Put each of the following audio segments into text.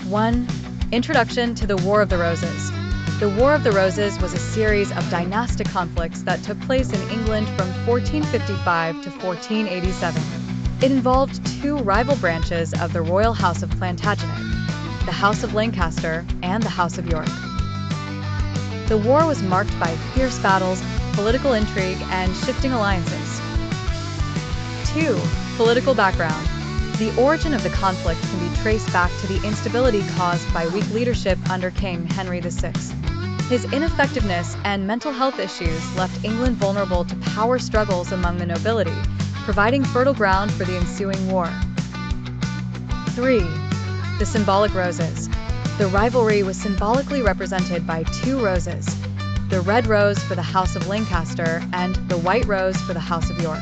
1. Introduction to the War of the Roses. The War of the Roses was a series of dynastic conflicts that took place in England from 1455 to 1487. It involved two rival branches of the royal house of Plantagenet, the House of Lancaster and the House of York. The war was marked by fierce battles, political intrigue, and shifting alliances. 2. Political background. The origin of the conflict can be traced back to the instability caused by weak leadership under King Henry VI. His ineffectiveness and mental health issues left England vulnerable to power struggles among the nobility, providing fertile ground for the ensuing war. 3. The symbolic roses. The rivalry was symbolically represented by two roses, the red rose for the House of Lancaster and the white rose for the House of York.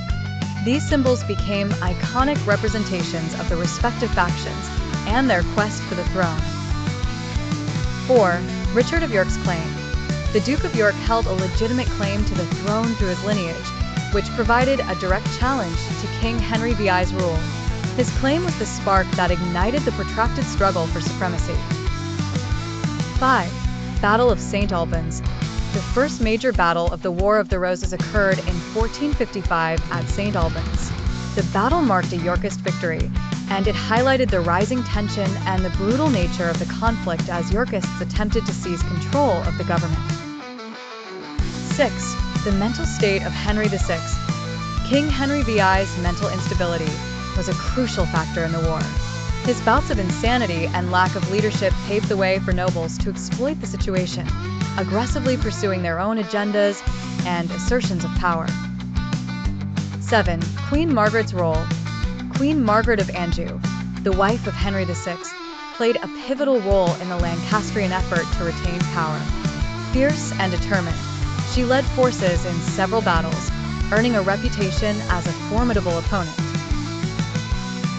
These symbols became iconic representations of the respective factions and their quest for the throne. 4. Richard of York's claim. The Duke of York held a legitimate claim to the throne through his lineage, which provided a direct challenge to King Henry VI's rule. His claim was the spark that ignited the protracted struggle for supremacy. 5. Battle of St. Albans. The first major battle of the War of the Roses occurred in 1455 at St. Albans. The battle marked a Yorkist victory, and it highlighted the rising tension and the brutal nature of the conflict as Yorkists attempted to seize control of the government. 6. The mental state of Henry VI. King Henry VI's mental instability was a crucial factor in the war. His bouts of insanity and lack of leadership paved the way for nobles to exploit the situation, aggressively pursuing their own agendas and assertions of power. 7. Queen Margaret's role. Queen Margaret of Anjou, the wife of Henry VI, played a pivotal role in the Lancastrian effort to retain power. Fierce and determined, she led forces in several battles, earning a reputation as a formidable opponent.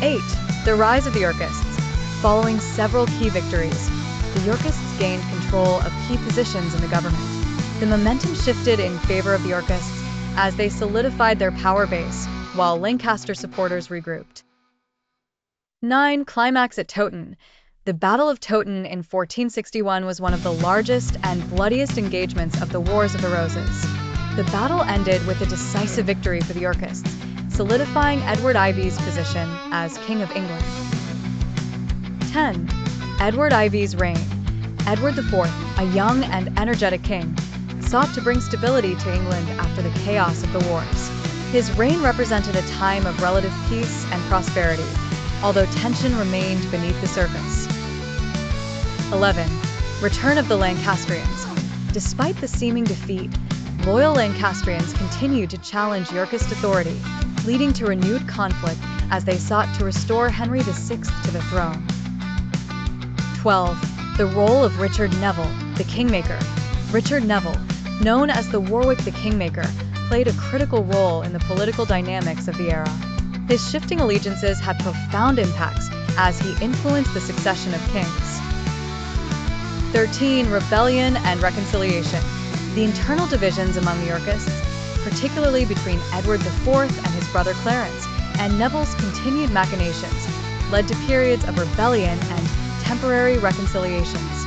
8. The rise of the Yorkists. Following several key victories, the Yorkists gained control of key positions in the government. The momentum shifted in favor of the Yorkists as they solidified their power base, while Lancaster supporters regrouped. 9. Climax at Towton. The Battle of Towton in 1461 was one of the largest and bloodiest engagements of the Wars of the Roses. The battle ended with a decisive victory for the Yorkists, solidifying Edward Ivy's position as King of England. 10. Edward Ivy's reign. Edward IV, a young and energetic king, sought to bring stability to England after the chaos of the wars. His reign represented a time of relative peace and prosperity, although tension remained beneath the surface. 11. Return of the Lancastrians. Despite the seeming defeat, loyal Lancastrians continued to challenge Yorkist authority, leading to renewed conflict as they sought to restore Henry VI to the throne. 12. The role of Richard Neville, the Kingmaker. Richard Neville, known as the Warwick the Kingmaker, played a critical role in the political dynamics of the era. His shifting allegiances had profound impacts as he influenced the succession of kings. 13. Rebellion and reconciliation. The internal divisions among the Yorkists, particularly between Edward IV and his brother Clarence, and Neville's continued machinations, led to periods of rebellion and temporary reconciliations.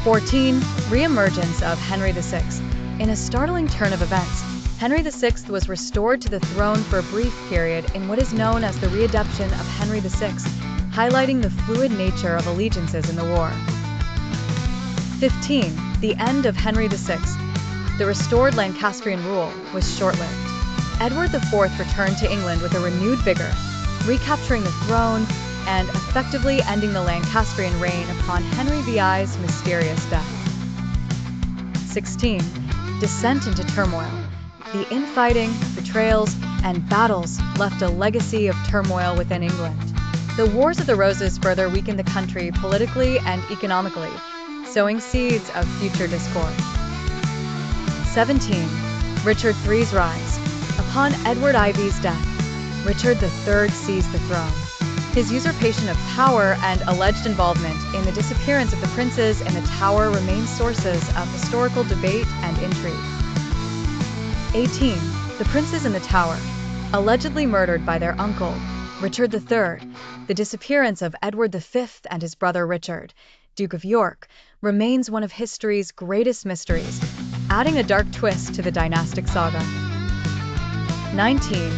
14. Re-emergence of Henry VI. In a startling turn of events, Henry VI was restored to the throne for a brief period in what is known as the readaption of Henry VI, highlighting the fluid nature of allegiances in the war. 15. The end of Henry VI. The restored Lancastrian rule was short-lived. Edward IV returned to England with a renewed vigor, recapturing the throne and effectively ending the Lancastrian reign upon Henry VI's mysterious death. 16. Descent into turmoil. The infighting, betrayals, and battles left a legacy of turmoil within England. The Wars of the Roses further weakened the country politically and economically, sowing seeds of future discord. 17. Richard III's rise. Upon Edward Ivy's death, Richard III seized the throne. His usurpation of power and alleged involvement in the disappearance of the princes in the Tower remain sources of historical debate and intrigue. 18. The princes in the Tower. Allegedly murdered by their uncle, Richard III, the disappearance of Edward V and his brother Richard, Duke of York, remains one of history's greatest mysteries, adding a dark twist to the dynastic saga. 19.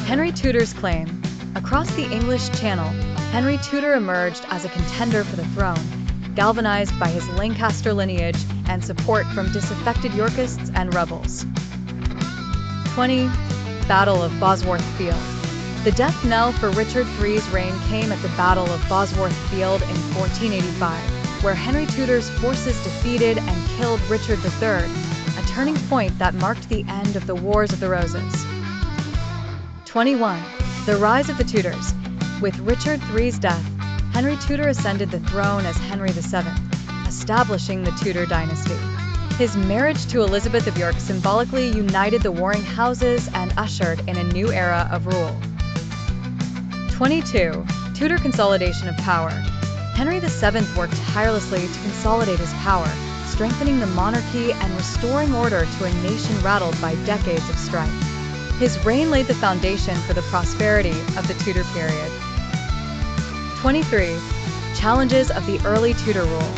Henry Tudor's claim. Across the English Channel, Henry Tudor emerged as a contender for the throne, galvanized by his Lancaster lineage and support from disaffected Yorkists and rebels. 20. Battle of Bosworth Field. The death knell for Richard III's reign came at the Battle of Bosworth Field in 1485, where Henry Tudor's forces defeated and killed Richard III, a turning point that marked the end of the Wars of the Roses. 21. The rise of the Tudors. With Richard III's death, Henry Tudor ascended the throne as Henry VII, establishing the Tudor dynasty. His marriage to Elizabeth of York symbolically united the warring houses and ushered in a new era of rule. 22. Tudor consolidation of power. Henry VII worked tirelessly to consolidate his power, strengthening the monarchy and restoring order to a nation rattled by decades of strife. His reign laid the foundation for the prosperity of the Tudor period. 23. Challenges of the early Tudor rule.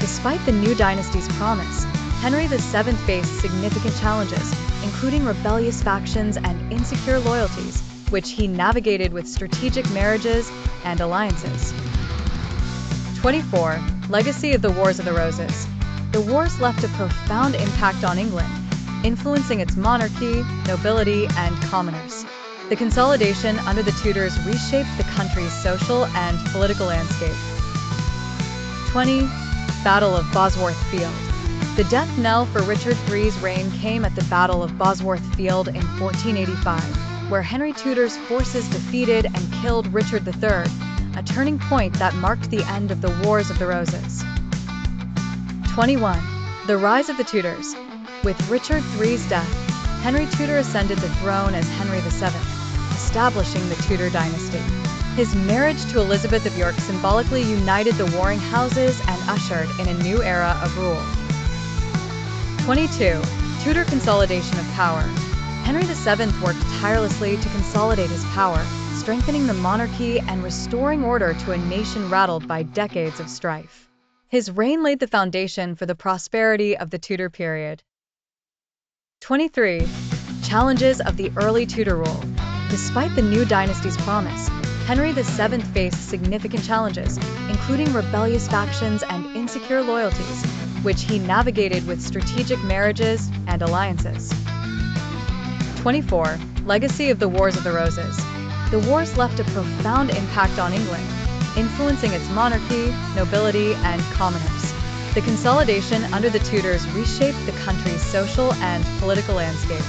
Despite the new dynasty's promise, Henry VII faced significant challenges, including rebellious factions and insecure loyalties, which he navigated with strategic marriages and alliances. 24. Legacy of the Wars of the Roses. The wars left a profound impact on England, influencing its monarchy, nobility, and commoners. The consolidation under the Tudors reshaped the country's social and political landscape. 20. Battle of Bosworth Field. The death knell for Richard III's reign came at the Battle of Bosworth Field in 1485, where Henry Tudor's forces defeated and killed Richard III, a turning point that marked the end of the Wars of the Roses. 21. The rise of the Tudors. With Richard III's death, Henry Tudor ascended the throne as Henry VII, establishing the Tudor dynasty. His marriage to Elizabeth of York symbolically united the warring houses and ushered in a new era of rule. 22. Tudor consolidation of power. Henry VII worked tirelessly to consolidate his power, strengthening the monarchy and restoring order to a nation rattled by decades of strife. His reign laid the foundation for the prosperity of the Tudor period. 23. Challenges of the early Tudor rule. Despite the new dynasty's promise, Henry VII faced significant challenges, including rebellious factions and insecure loyalties, which he navigated with strategic marriages and alliances. 24. Legacy of the Wars of the Roses. The wars left a profound impact on England, influencing its monarchy, nobility, and commoners. The consolidation under the Tudors reshaped the country's social and political landscape.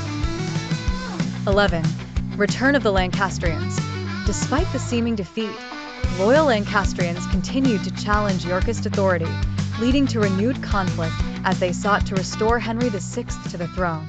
11. Return of the Lancastrians. Despite the seeming defeat, loyal Lancastrians continued to challenge Yorkist authority, leading to renewed conflict as they sought to restore Henry VI to the throne.